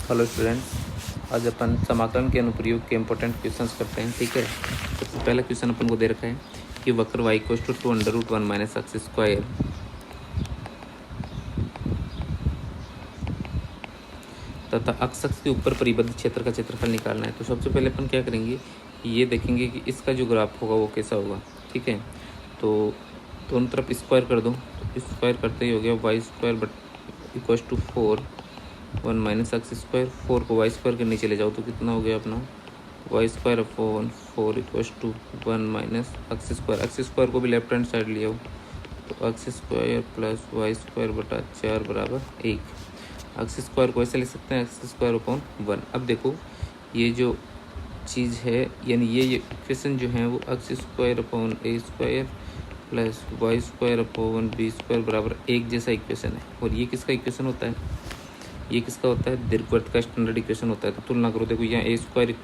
Hello students, आज अपन समाकलन के अनुप्रयोग के इम्पोर्टेंट क्वेश्चंस करते हैं। ठीक है, सबसे पहला क्वेश्चन अपन को दे रखा है कि वक्र y = 2√1 - x² तथा अक्ष के ऊपर परिबद्ध क्षेत्र का क्षेत्रफल निकालना है। तो सबसे पहले अपन क्या करेंगे, ये देखेंगे कि इसका जो ग्राफ होगा वो कैसा होगा। ठीक है, तो दोनों तरफ स्क्वायर कर दो, तो स्क्वायर करते ही हो गया y² = 4 1 - x²। 4 को y² के नीचे ले जाओ तो कितना हो गया अपना y² / 4 = 1 - x²। x² को भी लेफ्ट हैंड साइड ले आओ तो x² + y² / 4 = 1। x² को ऐसे लिख सकते हैं x² / 1। अब देखो ये जो चीज़ है, यानी ये इक्वेशन जो है वो x² / a² + y² / b² = 1 जैसा इक्वेशन है। और ये किसका इक्वेशन होता है, ये किसका होता है, दीर्घवृत्त का स्टैंडर्ड इक्वेशन होता है। तो तुलना करो, देखो यहाँ a²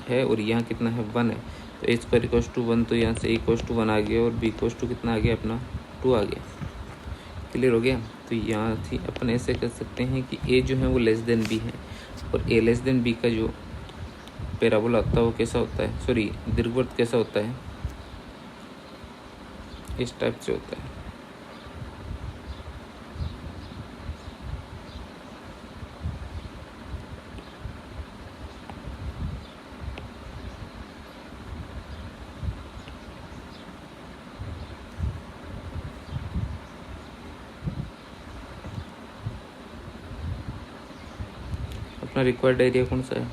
है और यहाँ कितना है 1 है, तो a² = 1, तो यहाँ से a = 1 आ गया और b = कितना आ गया अपना 2 आ गया। क्लियर हो गया। तो यहाँ थी अपन ऐसे कर सकते हैं कि a जो है वो b है और a b का जो पैराबोला होता है वो कैसा होता है, सॉरी दीर्घवृत्त कैसा होता है, इस टाइप से होता है। अपना रिक्वायर्ड एरिया कौन सा है,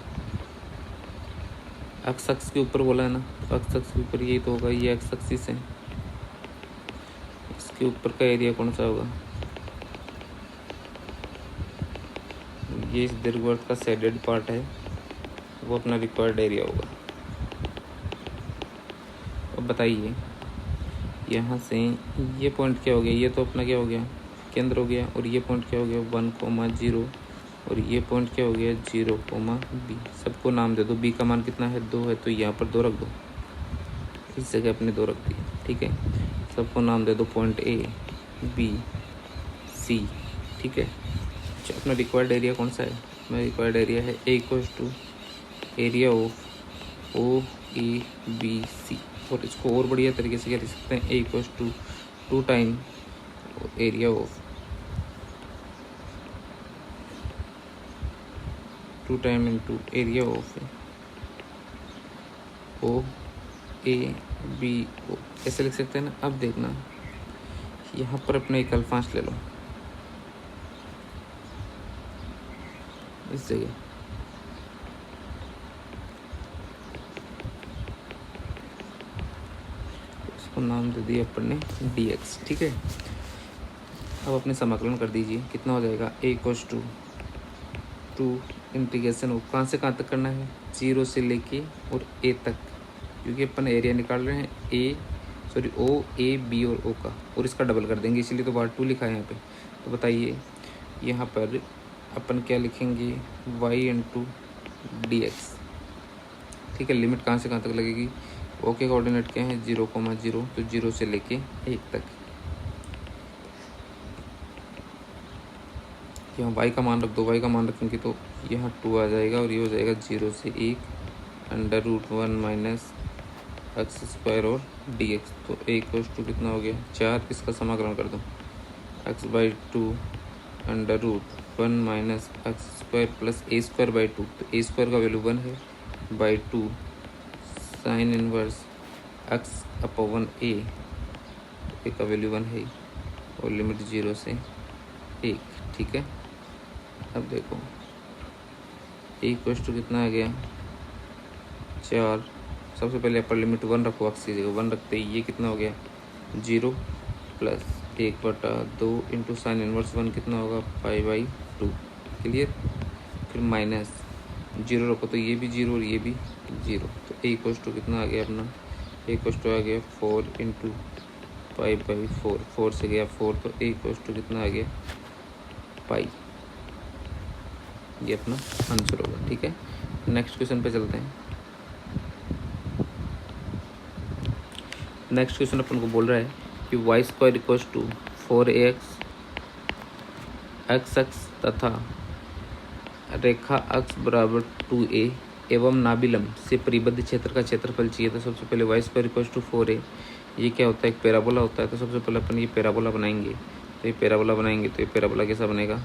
अक्ष के ऊपर बोला है ना, तो अक्ष के ऊपर यही तो होगा, ये एक्स एक्सिस है, इसके ऊपर का एरिया कौन सा होगा, ये इस दीर्घवृत्त का शेडेड पार्ट है, वो अपना रिक्वायर्ड एरिया होगा। अब बताइए यहाँ से ये पॉइंट क्या हो गया, ये तो अपना क्या हो गया केंद्र हो गया, और ये पॉइंट क्या हो गया 1, 0, और ये पॉइंट क्या हो गया 0, b। सबको नाम दे दो, b का मान कितना है 2 है, तो यहाँ पर 2 रख दो, इस जगह अपने 2 रख दिए। ठीक है, सबको नाम दे दो पॉइंट a, b, c। ठीक है, अच्छा अपना रिक्वायर्ड एरिया कौन सा है, मेरा रिक्वायर्ड एरिया है a = area of O A B C. और इसको और बढ़िया तरीके से क्या लिख सकते हैं, a = 2 time area of 2 time into area of O A B O, ऐसे लिख सकते हैं ना। अब देखना यहाँ पर अपने एक अल्फांश ले लो इस जगह, इसको नाम दे दिया अपन ने dx। ठीक है, अब अपने समाकलन कर दीजिए, कितना हो जाएगा a = 2 इंटीग्रेशन ऑफ कहाँ से कहाँ तक करना है, 0 से लेके और a तक, क्योंकि अपन एरिया निकाल रहे हैं ओ ए बी और ओ का, और इसका डबल कर देंगे, इसलिए तो बार 2 लिखा है यहाँ पे। तो बताइए यहाँ पर अपन क्या लिखेंगे, y × dx। ठीक है, लिमिट कहाँ से कहाँ तक लगेगी, ओ के कोऑर्डिनेट क्या है 0, 0, तो 0 से लेके 1 तक। यहाँ y का मान रख दो, y का मान रखेंगे तो यहाँ 2 आ जाएगा, और ये हो जाएगा 0 से 1 √1 - x² और dx। तो a = कितना हो गया 4, इसका समाकलन कर दो, x/2 √1 - x² + a² / 2, तो a² का वैल्यू 1 है, /2 sin इनवर्स x/1 a का वैल्यू 1 है, और लिमिट 0 से 1। ठीक है, अब देखो a = कितना आ गया 4। सबसे पहले अपर लिमिट 1 रखो, x की जगह 1 रखते ही ये कितना हो गया 0 + 1/2 इंटू साइन इनवर्स 1 कितना होगा π/2। क्लियर, फिर माइनस 0 रखो तो ये भी 0 और ये भी 0, तो a = कितना आ गया अपना, a = आ गया 4 इंटू π/4, 4 से गया 4, तो a = कितना आ गया पाई। ये अपना आंसर होगा। ठीक है, नेक्स्ट क्वेश्चन पे चलते हैं। नेक्स्ट क्वेश्चन अपन को बोल रहा है कि y² = 4ax x अक्ष तथा रेखा अक्ष बराबर 2a एवं नाभिलंब से परिबद्ध क्षेत्र का क्षेत्रफल चाहिए। तो सबसे पहले y square equal to 4a, ये क्या होता है, एक पैराबोला होता है। तो सबसे पहले अपन ये पैराबोला बनाएंगे। तो ये पैराबोला बनाएंगे तो ये पैराबोला कैसा बनेगा,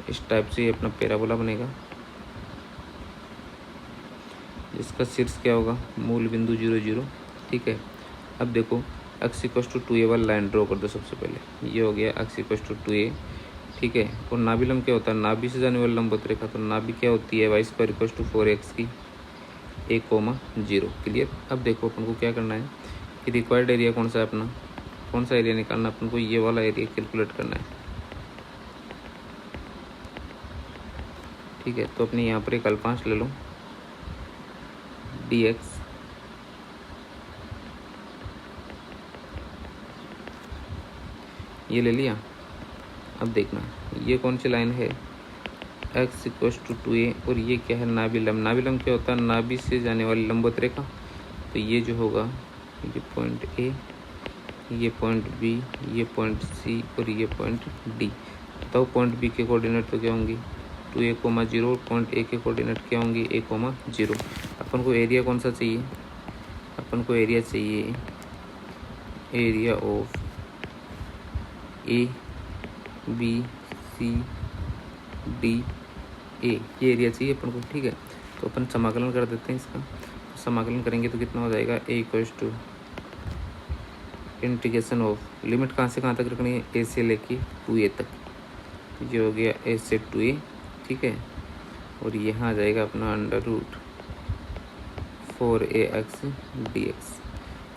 इस टाइप से ये अपना पैराबोला बनेगा, जिसका शीर्ष क्या होगा, मूल बिंदु 0 0। ठीक है, अब देखो x इक्वल टू 2a वाला लाइन ड्रॉ कर दो। सबसे पहले ये हो गया x इक्वल टू 2a। ठीक है, और नाभिलंब क्या होता है, नाभि से जाने वाली लंबवत रेखा। तो नाभि क्या होती है, y square equal to 4x की a, 0। क्लियर। अब देखो अपन को क्या करना है कि रिक्वायर्ड एरिया कौन सा है अपना, कौन सा एरिया निकालना है अपन को, ये वाला एरिया कैलकुलेट करना है। ठीक है, तो अपने यहाँ पर एक अल्पांश ले लो, dx ये ले लिया। अब देखना ये कौन सी लाइन है, x इक्वल टू 2a, और ये क्या है, नाभिलंब। नाभिलंब क्या होता है, नाभि से जाने वाली लंबवत रेखा। तो ये जो होगा, ये पॉइंट a, ये पॉइंट b, ये पॉइंट c और ये पॉइंट d। बताओ पॉइंट b के कोऑर्डिनेट तो क्या होंगी, 2a, 0। पॉइंट a के कोऑर्डिनेट क्या होंगी, a, 0। अपन को एरिया कौन सा चाहिए, अपन को एरिया चाहिए area of A, B, C, D, A, ये एरिया चाहिए अपन को। ठीक है, तो अपन समाकलन कर देते हैं इसका। तो समाकलन करेंगे तो कितना हो जाएगा, A equals to integration of, limit कहाँ से कहाँ तक रखनी है, ए से लेके 2a तक। ये हो गया ए से 2a। ठीक है, और यहाँ आ जाएगा अपना अंडर रूट 4ax dx।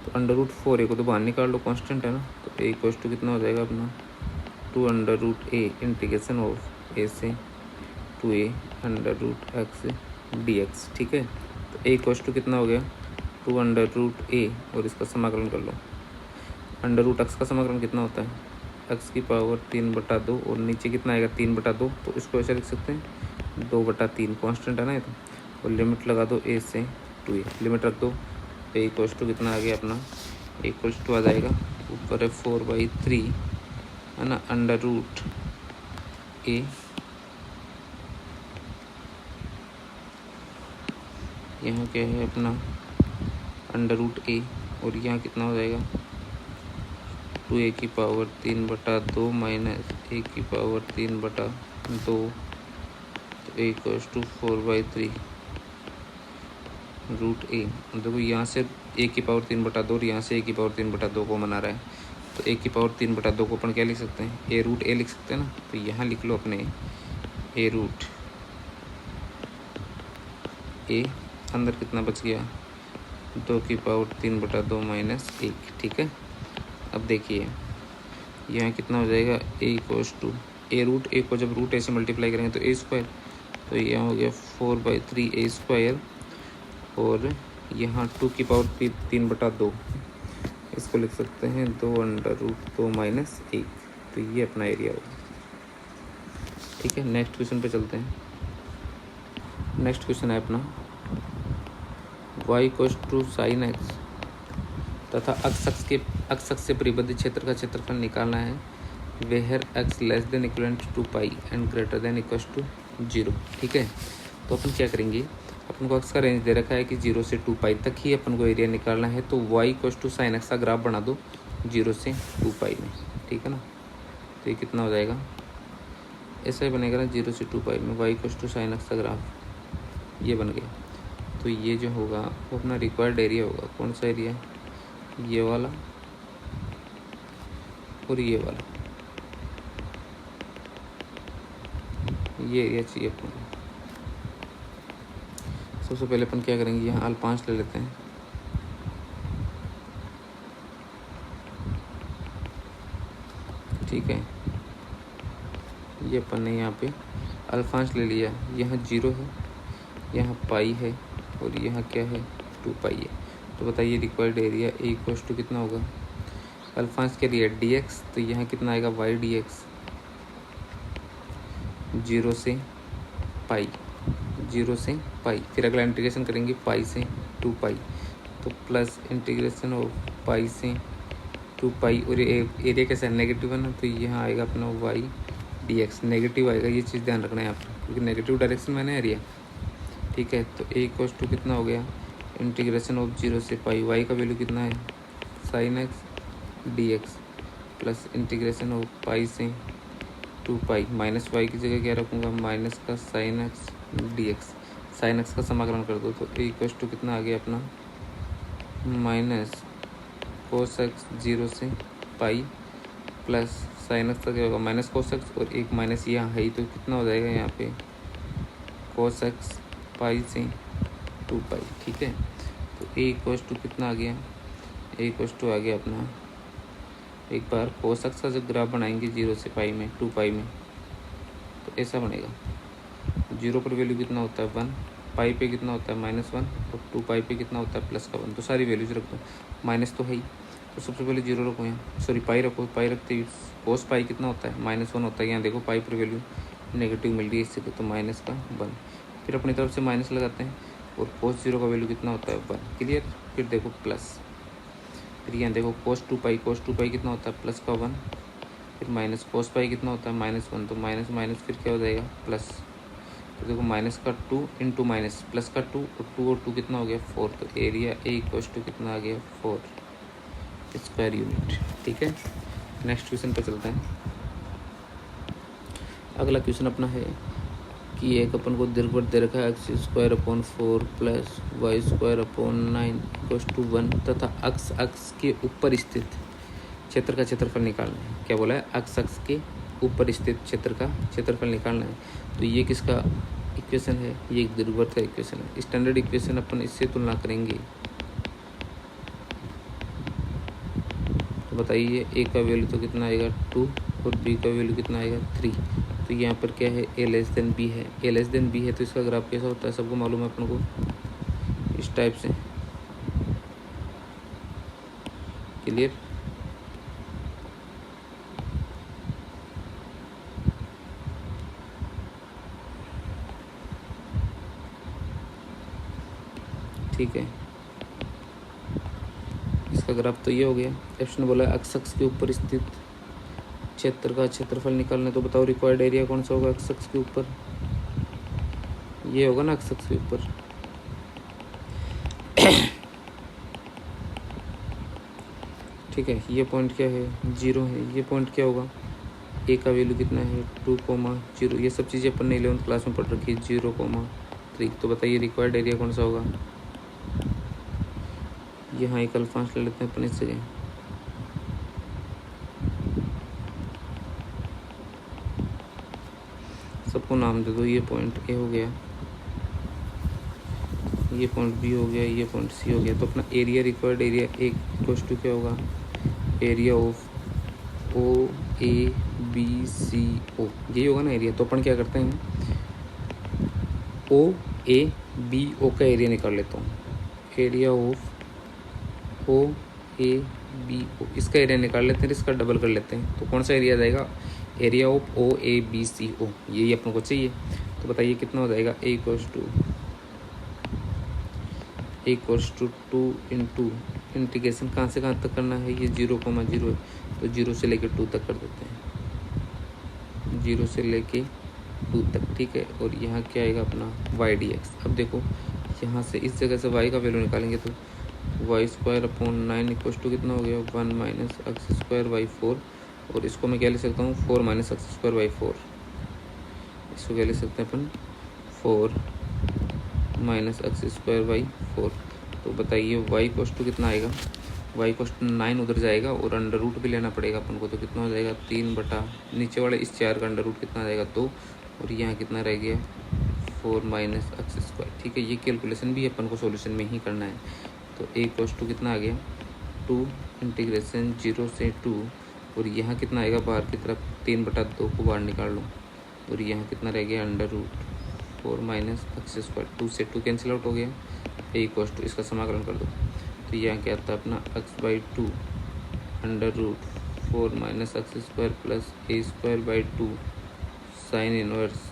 तो अंडर रूट 4a को तो बाहर निकाल लो, कांस्टेंट है ना। तो ए इक्वल्स टू कितना हो जाएगा अपना 2 under root a integration of a से 2a under root x dx। ठीक है, तो a इक्वल्स टू कितना हो गया, 2 अंडर रूट a, और इसका समाकलन कर लो। अंडर रूट x का समाकलन कितना होता है, x की पावर 3/2, और नीचे कितना आएगा 3/2। तो इसको ऐसे लिख सकते हैं 2/3, कांस्टेंट है ना ये तो। और लिमिट लगा दो a से 2a, लिमिट रख दो। a इक्वल्स टू कितना आ गया अपना, a इक्वल्स टू आ जाएगा, ऊपर है 4/3 है ना, अंडर रूट a, यहाँ क्या है अपना अंडर रूट a, और यहाँ कितना हो जाएगा 2a की पावर 3/2 माइनस a की पावर 3/2। तो a equals to 4/3 root a। देखो यहाँ से a की पावर 3/2 और यहाँ से a की पावर 3/2 को मना रहा है। तो a की पावर 3/2 को अपन क्या लिख सकते हैं, a रूट a लिख सकते हैं ना। तो यहाँ लिख लो अपने a रूट a, अंदर कितना बच गया 2 की पावर 3/2 माइनस 1। ठीक है, अब देखिए यहाँ कितना हो जाएगा, a equals to a root a को जब रूट a से मल्टीप्लाई करेंगे तो a स्क्वायर। तो यहाँ हो गया 4/3 a स्क्वायर, और यहाँ 2 की पावर 3/2, इसको लिख सकते हैं 2 अंडर रूट 2 माइनस 1। तो ये अपना एरिया होगा। ठीक है, नेक्स्ट क्वेश्चन पे चलते हैं। नेक्स्ट क्वेश्चन है अपना y equals to sine x तथा अक्ष से परिबद्ध क्षेत्र का क्षेत्रफल निकालना है, where x less than equivalent to pi and greater than equals to 0। ठीक है, तो अपन क्या करेंगे, अपन को x का रेंज दे रखा है कि 0 से 2 पाई तक ही अपन को एरिया निकालना है। तो y equals to sine x का ग्राफ बना दो 0 से 2 पाई में। ठीक है ना, तो ये कितना हो जाएगा, ऐसा ही बनेगा ना, 0 से 2 पाई में y equals to sine x का ग्राफ ये बन गया। तो ये जो होगा वो अपना रिक्वायर्ड एरिया होगा। कौन सा एरिया, ये वाला और ये वाला, ये एरिया चाहिए अपन को। सबसे पहले अपन क्या करेंगे, यहाँ अल्पांश ले लेते हैं। ठीक है, ये अपन ने यहाँ पे अल्फांश ले लिया। यहाँ 0 है, यहाँ पाई है, और यहाँ क्या है 2 पाई है। तो बताइए required area A equals to कितना होगा, अल्फांश के लिए dx। तो यहाँ कितना आएगा y dx, 0 से पाई, 0 से पाई। फिर अगला इंटीग्रेशन करेंगे पाई से 2 पाई, तो प्लस इंटीग्रेशन ऑफ पाई से 2 पाई और एरिया कैसा है नेगेटिव है ना, तो यहाँ आएगा अपना वाई डी एक्स नेगेटिव आएगा। ये चीज़ ध्यान रखना है यहाँ पर, क्योंकि नेगेटिव डायरेक्शन में ना एरिया। ठीक है, तो ए इक्वल्स टू कितना हो गया, इंटीग्रेशन ऑफ 0 से पाई, वाई का वैल्यू कितना है sine x d x plus integration of pi से 2 पाई, माइनस वाई की जगह क्या रखूँगा, माइनस का sign x d x, sine x का समाकलन कर दो तो ए इक्वल्स टू कितना आ गया अपना माइनस कोस एक्स 0 से पाई प्लस साइन एक्स का क्या होगा माइनस कोस एक्स, और एक माइनस यहाँ है ही तो कितना हो जाएगा यहाँ पे कोस एक्स पाई से 2 पाई। ठीक है, तो ए इक्वल्स टू कितना आ गया, ए इक्वल्स टू आ गया अपना, एक बार कोस एक्स का जब ग्राफ बनाएंगे 0 से पाई में 2 पाई में तो ऐसा बनेगा। 0 पर वैल्यू कितना होता है 1, पाई पे कितना होता है -1 और 2 पाई पे कितना होता है +1। तो सारी वैल्यूज रख दो, माइनस तो है ही, तो सबसे पहले 0 रखो यहाँ, सॉरी पाई रखो, पाई रखते ही कोस पाई कितना होता है -1 होता है। यहाँ देखो पाई पर वैल्यू नेगेटिव मिल रही है इससे, तो -1, फिर अपनी तरफ से माइनस लगाते हैं और कोस 0 का वैल्यू कितना होता है 1। क्लियर, फिर देखो प्लस, फिर यहाँ देखो कोस 2 पाई कितना होता है +1, फिर माइनस कोस पाई कितना होता है -1, तो माइनस माइनस फिर क्या हो जाएगा प्लस, तो देखो माइनस का 2 इंटू माइनस प्लस का 2 और 2 कितना हो गया 4, तो एरिया ए इक्वल्स टू कितना आ गया 4 स्क्वायर यूनिट। ठीक है, नेक्स्ट क्वेश्चन पर चलते हैं। अगला क्वेश्चन अपना है कि एक अपन को दीर्घवृत्त दे रखा है x² / 4 प्लस y² / 9 = 1 तथा अक्ष के ऊपर स्थित क्षेत्र का क्षेत्रफल निकालना है। क्या बोला है, अक्ष के ऊपर स्थित क्षेत्र का क्षेत्रफल निकालना है। तो ये किसका इक्वेशन है, ये एक दीर्घवृत्त का इक्वेशन है। स्टैंडर्ड इक्वेशन अपन इससे तुलना करेंगे, तो बताइए ए का वैल्यू तो कितना आएगा 2 और बी का वैल्यू कितना आएगा 3। तो यहाँ पर क्या है a लेस देन बी है, a लेस देन बी है तो इसका ग्राफ कैसा होता है सबको मालूम है अपन को, इस टाइप से। क्लियर, ठीक है, इसका ग्राफ तो ये हो गया। ऑप्शन बोला है अक्ष के ऊपर स्थित क्षेत्र का क्षेत्रफल निकालना, तो बताओ रिक्वायर्ड एरिया कौन सा होगा अक्ष के ऊपर, ये होगा ना अक्ष के ऊपर। ठीक है, ये पॉइंट क्या है 0 है, ये पॉइंट क्या होगा ए का वैल्यू कितना है 2,0। ये सब चीज़ें अपन ने 11th क्लास में पढ़ रखी है 0,3। तो बताइए रिक्वायर्ड एरिया कौन सा होगा, यहाँ एक अल्फांश ले लेते हैं अपन इस जगह, सबको नाम दे दो। ये पॉइंट ए हो गया, ये पॉइंट बी हो गया, ये पॉइंट सी हो गया। तो अपना एरिया रिक्वायर्ड एरिया एक इक्वल्स टू क्या होगा, area of O A B C O, यही होगा ना एरिया। तो अपन क्या करते हैं ओ ए बी ओ का एरिया निकाल लेता हूँ, area of O A B O, इसका एरिया निकाल लेते हैं, इसका डबल कर लेते हैं। तो कौन सा एरिया आ जाएगा, area of O A B C O, यही अपन को चाहिए। तो बताइए कितना हो जाएगा, A equals to 2 into integration कहाँ से कहाँ तक करना है, ये 0,0 है तो 0 से लेके 2 तक कर देते हैं, 0 से लेके 2 तक। ठीक है, और यहाँ क्या आएगा अपना वाई डी एक्स। अब देखो यहाँ से इस जगह से वाई का वैल्यू निकालेंगे तो y² / 9 इक्वल्स टू कितना हो गया 1 - x² / 4, और इसको मैं क्या ले सकता हूँ 4 - x² / 4, इसको क्या ले सकते हैं अपन 4 - x² / 4। तो बताइए y इक्वल्स टू कितना आएगा, y इक्वल्स टू 9 उधर जाएगा और अंडर रूट भी लेना पड़ेगा अपन को, तो कितना हो जाएगा 3 बटा नीचे वाले इस 4 का अंडर रूट कितना आ जाएगा 2, और यहाँ कितना रह गया 4 - x²। ठीक है, ये कैलकुलेशन भी अपन को सॉल्यूशन में ही करना है। तो a इक्वल्स टू कितना आ गया 2 इंटीग्रेशन 0 से 2, और यहाँ कितना आएगा बाहर की तरफ 3/2 को बाहर निकाल लो, और यहाँ कितना रह गया अंडर रूट 4 - x²। 2 से 2 कैंसिल आउट हो गया, a इक्वल्स टू इसका समाकलन कर दो। तो यहाँ क्या आता है अपना x/2 under root 4 - x² plus a² / 2 sine inverse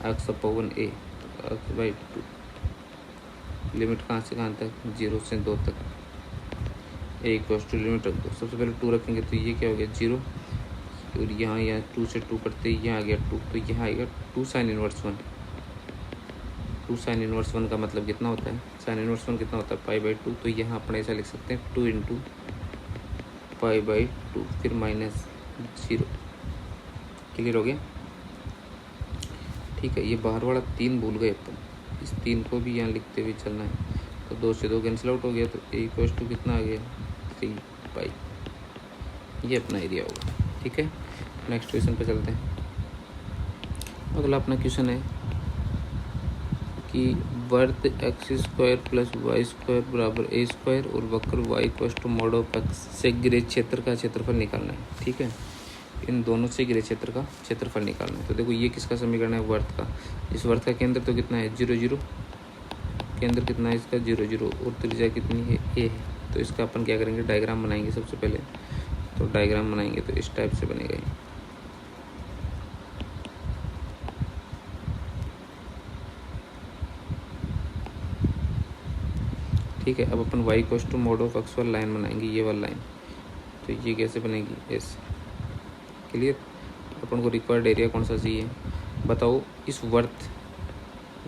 x/a, x/2 limit कहाँ से कहाँ तक 0 से 2 तक। ए इक्वल्स टू लिमिट रख दो। सबसे पहले 2 रखेंगे तो ये क्या हो गया 0, और यहाँ 2 से 2 करते ही यहाँ आ गया 2, तो यहाँ आएगा 2 साइन इनवर्स 1। 2 साइन इनवर्स 1 का मतलब कितना होता है, साइन इनवर्स 1 कितना होता है π/2, तो यहाँ अपने ऐसा लिख सकते हैं 2 इंटू π/2 फिर -0। क्लियर हो गया। ठीक है, ये बाहर वाला 3 भूल गए अपन, इस 3 को भी यहाँ लिखते हुए चलना है। तो 2 से 2 कैंसिल आउट हो गया, तो ए इक्वल्स टू कितना आ गया 3π। ये अपना एरिया होगा। ठीक है, नेक्स्ट क्वेश्चन पे चलते हैं। अगला अपना क्वेश्चन है कि वर्त x² + y² बराबर a² और वक्र y = mod ऑफ x से घिरे क्षेत्र का क्षेत्रफल निकालना है। ठीक है, इन दोनों से घिरे क्षेत्र का क्षेत्रफल निकालना है। तो देखो ये किसका समीकरण है, वर्त का। इस वर्त का केंद्र तो कितना है 0 0, केंद्र कितना है इसका 0 0, और त्रिज्या कितनी है a है। तो इसका अपन क्या करेंगे, डायग्राम बनाएंगे सबसे पहले। तो डायग्राम बनाएंगे तो इस टाइप से बनेगा ये। ठीक है, अब अपन y = mod ऑफ x वाली लाइन बनाएंगे, ये वाली लाइन। तो ये कैसे बनेगी, ऐसे। क्लियर। अपन को रिक्वायर्ड एरिया कौन सा चाहिए बताओ। इस वर्त,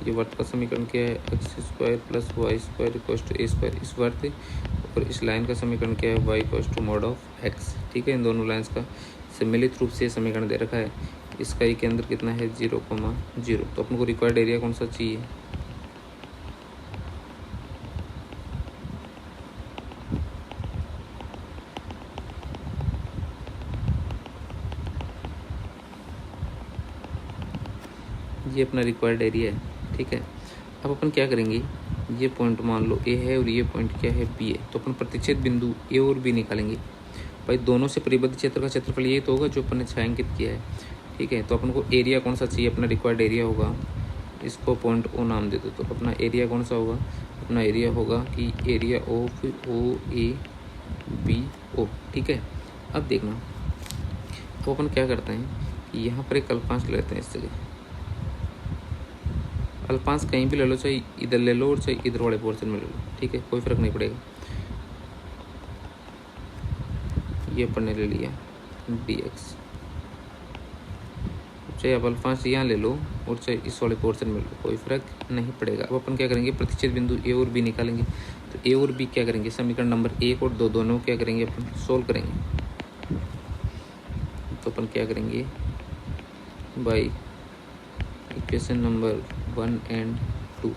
ये वर्त का समीकरण क्या है, x² + y² = a²। इस वर्त और इस लाइन का समीकरण क्या है, y = mod ऑफ x। ठीक है, इन दोनों लाइन्स का सम्मिलित रूप से समीकरण दे रखा है। इसका ये केंद्र कितना है 0, 0। तो अपन को रिक्वायर्ड एरिया कौन सा चाहिए, ये अपना रिक्वायर्ड एरिया है। ठीक है, अब अपन क्या करेंगे, ये पॉइंट मान लो ए है और ये पॉइंट क्या है बी है। तो अपन प्रतिच्छेद बिंदु ए और बी निकालेंगे। भाई दोनों से परिबद्ध क्षेत्र का क्षेत्रफल यही तो होगा जो अपन ने छायांकित किया है। ठीक है, तो अपन को एरिया कौन सा चाहिए, अपना रिक्वायर्ड एरिया होगा, इसको पॉइंट ओ नाम दे दो। तो अपना एरिया कौन सा होगा, अपना एरिया होगा कि area of O A B O. ठीक है, अब देखना, तो अपन क्या करते हैं कि यहाँ पर एक अल्पांश लेते हैं इस जगह। अल्पांश कहीं भी ले लो, चाहे इधर ले लो और चाहे इधर वाले पोर्शन में ले लो। ठीक है, कोई फर्क नहीं पड़ेगा। ये अपन ने ले लिया dx, चाहे आप अल्फांश यहाँ ले लो और चाहे इस वाले पोर्शन में लो, कोई फर्क नहीं पड़ेगा। अब अपन क्या करेंगे, प्रतिच्छेद बिंदु ए और बी निकालेंगे। तो ए और बी क्या करेंगे, समीकरण नंबर 1 और 2 दोनों क्या करेंगे, अपन सोल्व करेंगे। तो अपन क्या करेंगे, बाई इक्वेशन नंबर 1 और 2।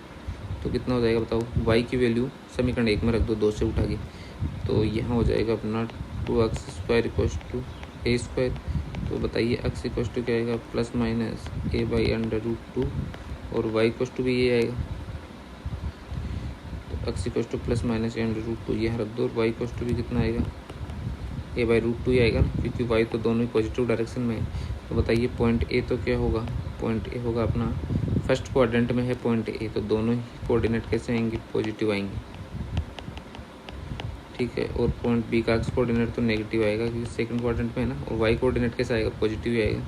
तो कितना हो जाएगा बताओ, y की वैल्यू समीकरण 1 में रख दो 2 से उठा के। तो यहाँ हो जाएगा अपना 2x² = a²। तो बताइए x = क्या आएगा, ±a/√2, और y = भी ये आएगा। तो x = ±a/√2 यहाँ रख दो, और y = भी कितना आएगा, a/√2 ही आएगा, क्योंकि y तो दोनों ही पॉजिटिव डायरेक्शन में है। तो बताइए पॉइंट ए तो क्या होगा, पॉइंट ए होगा अपना फर्स्ट क्वाड्रेंट में है पॉइंट ए, तो दोनों ही कोऑर्डिनेट कैसे आएंगे, पॉजिटिव आएंगे। ठीक है, और पॉइंट बी का एक्स कोऑर्डिनेट तो नेगेटिव आएगा क्योंकि सेकंड क्वाड्रेंट में है ना, और वाई कोऑर्डिनेट कैसे आएगा, पॉजिटिव ही आएगा,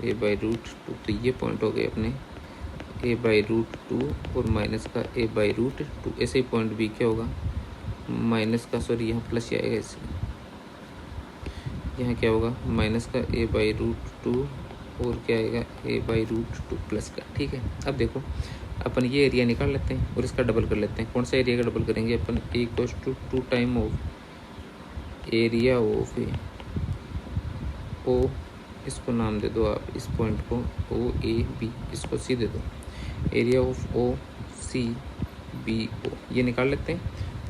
a/√2। तो ये पॉइंट हो गए अपने a/√2 और माइनस का a/√2। ऐसे ही पॉइंट बी क्या होगा, माइनस का, सॉरी यहाँ प्लस ही आएगा, इसलिए यहाँ क्या होगा माइनस का a/√2 और क्या आएगा a/√2 प्लस का। ठीक है, अब देखो अपन ये एरिया निकाल लेते हैं और इसका डबल कर लेते हैं। कौन सा एरिया का डबल करेंगे अपन, a = 2 time of area of O, इसको नाम दे दो आप, इस पॉइंट को ओ ए बी, इसको सी दे दो, area of O C B O, ये निकाल लेते हैं।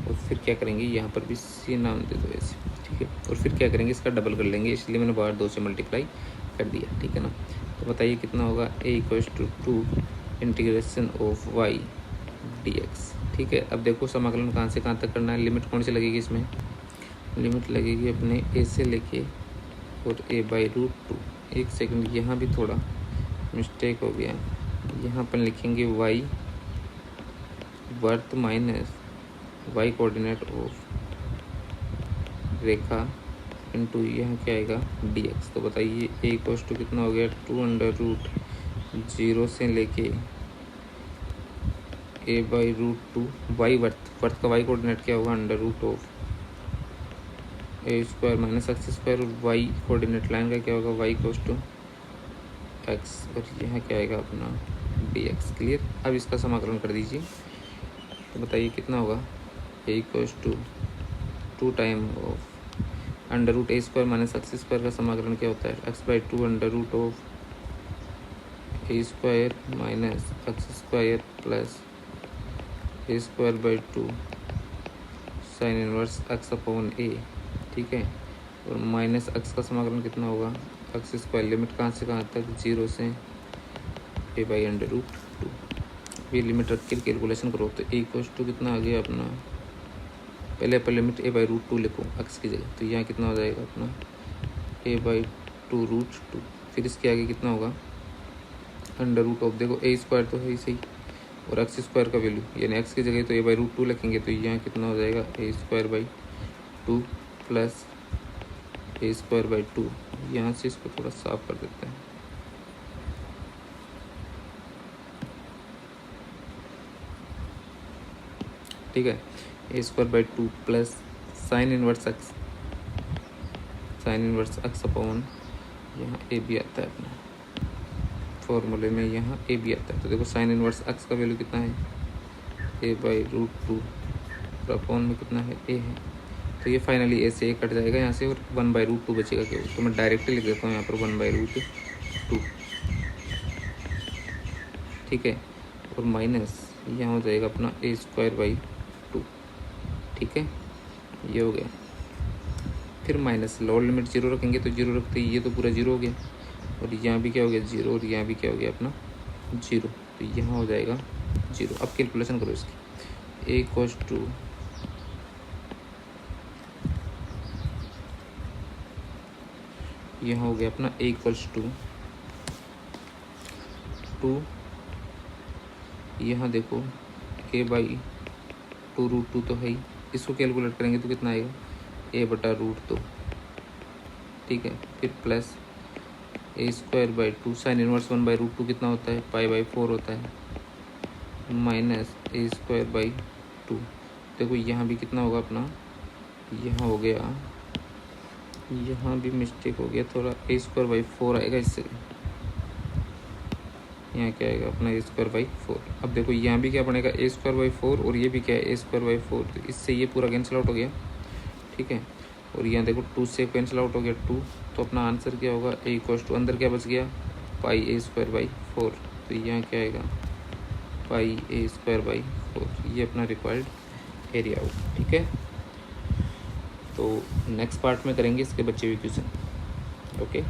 और फिर क्या करेंगे, यहाँ पर भी सी नाम दे दो ऐसे। ठीक है, और फिर क्या करेंगे, इसका डबल कर लेंगे, इसलिए मैंने बाहर 2 से मल्टीप्लाई कर दिया। ठीक है ना, तो बताइए कितना होगा, a = 2 integration of y dx। ठीक है, अब देखो समाकलन कहाँ से कहाँ तक करना है, लिमिट कौन सी लगेगी इसमें, लिमिट लगेगी अपने a से लेके और a/√2। एक सेकंड, यहाँ भी थोड़ा मिस्टेक हो गया, यहाँ पर लिखेंगे y वर्त minus y coordinate of Rekha into यहाँ क्या आएगा dx। तो बताइए a = कितना हो गया, 2√0 से लेके a/√2, y वर्त का y कोऑर्डिनेट क्या होगा, √, ए स्क्वायर माइनस एक्स स्क्वायर और वाई कोऑर्डिनेट लाइन का क्या होगा, वाई इक्वल्स टू एक्स और यहाँ क्या आएगा अपना डी एक्स। क्लियर। अब इसका समाकलन कर दीजिए तो बताइए कितना होगा, A equals to 2 time of under root A square minus x square का समाकलन क्या होता है, x by 2 under root of A square minus x square plus A square by 2 sine inverse x upon A. ठीक है। और minus x का समाकलन कितना होगा, एक्स स्क्वायर लिमिट कहाँ से कहाँ तक, 0 से ए बाई अंडर रूट 2। ये लिमिट रख के कैलकुलेशन करो तो ए इक्वल्स टू कितना आ गया अपना, पहले पर लिमिट ए बाई रूट 2 लिखो एक्स की जगह, तो यहाँ कितना हो जाएगा अपना ए बाई 2 रूट 2। फिर इसके आगे कितना होगा अंडर रूट ऑफ, देखो ए स्क्वायर तो है ही सही और एक्स स्क्वायर का वैल्यू यानी एक्स की जगह तो ए बाई रूट 2 लिखेंगे, तो यहाँ कितना हो जाएगा A square by 2 plus A square by 2। यहाँ से इसको थोड़ा साफ कर देते हैं। ठीक है। A square by 2 plus sine inverse x, sine inverse x upon यहाँ ए भी आता है अपना फॉर्मूले में, यहाँ ए भी आता है। तो देखो साइन इनवर्स एक्स का वैल्यू कितना है, ए बाई रूट 2 और अपॉन में कितना है ए है, तो ये फाइनली ए से ए कट जाएगा यहाँ से और 1 बाई रूट 2 बचेगा केवल। तो मैं डायरेक्टली लिख देता हूँ यहाँ पर 1 बाई रूट 2। ठीक है। और माइनस यहाँ हो जाएगा अपना ए स्क्वायर बाई 2। ठीक है, ये हो गया। फिर माइनस लोअर लिमिट 0 रखेंगे तो 0 रखते ही ये तो पूरा 0 हो गया और यहाँ भी क्या हो गया 0 और यहाँ भी क्या हो गया अपना 0, तो यहाँ हो जाएगा 0। अब कैलकुलेशन करो इसकी, ए इक्वल्स टू यहाँ हो गया अपना ए इक्वल्स टू 2, यहाँ देखो ए बाई 2 रूट 2 तो है ही, इसको कैलकुलेट करेंगे तो कितना आएगा ए बटा रूट 2। ठीक है। फिर plus A square by 2 sine inverse 1 by root 2 कितना होता है, पाई बाई 4 होता है, माइनस ए स्क्वायर बाई 2। देखो यहाँ भी कितना होगा अपना, यहाँ हो गया, यहाँ भी मिस्टेक हो गया थोड़ा, ए स्क्वायर बाई 4 आएगा इससे, यहाँ क्या आएगा अपना ए स्क्वायर बाई 4। अब देखो यहाँ भी क्या बनेगा ए स्क्वायर बाई 4 और ये भी क्या है ए स्क्वायर बाई 4, तो इससे ये पूरा कैंसिल आउट हो गया। ठीक है। और यहाँ देखो 2 से कैंसिल आउट हो गया 2, तो अपना आंसर क्या होगा ए इक्वल्स टू अंदर क्या बच गया पाई ए स्क्वायर बाई 4, तो यहाँ क्या आएगा पाई ए स्क्वायर बाई 4। ये अपना रिक्वायर्ड एरिया होगा। ठीक है। तो नेक्स्ट पार्ट में करेंगे इसके बच्चे हुए क्वेश्चन। ओके।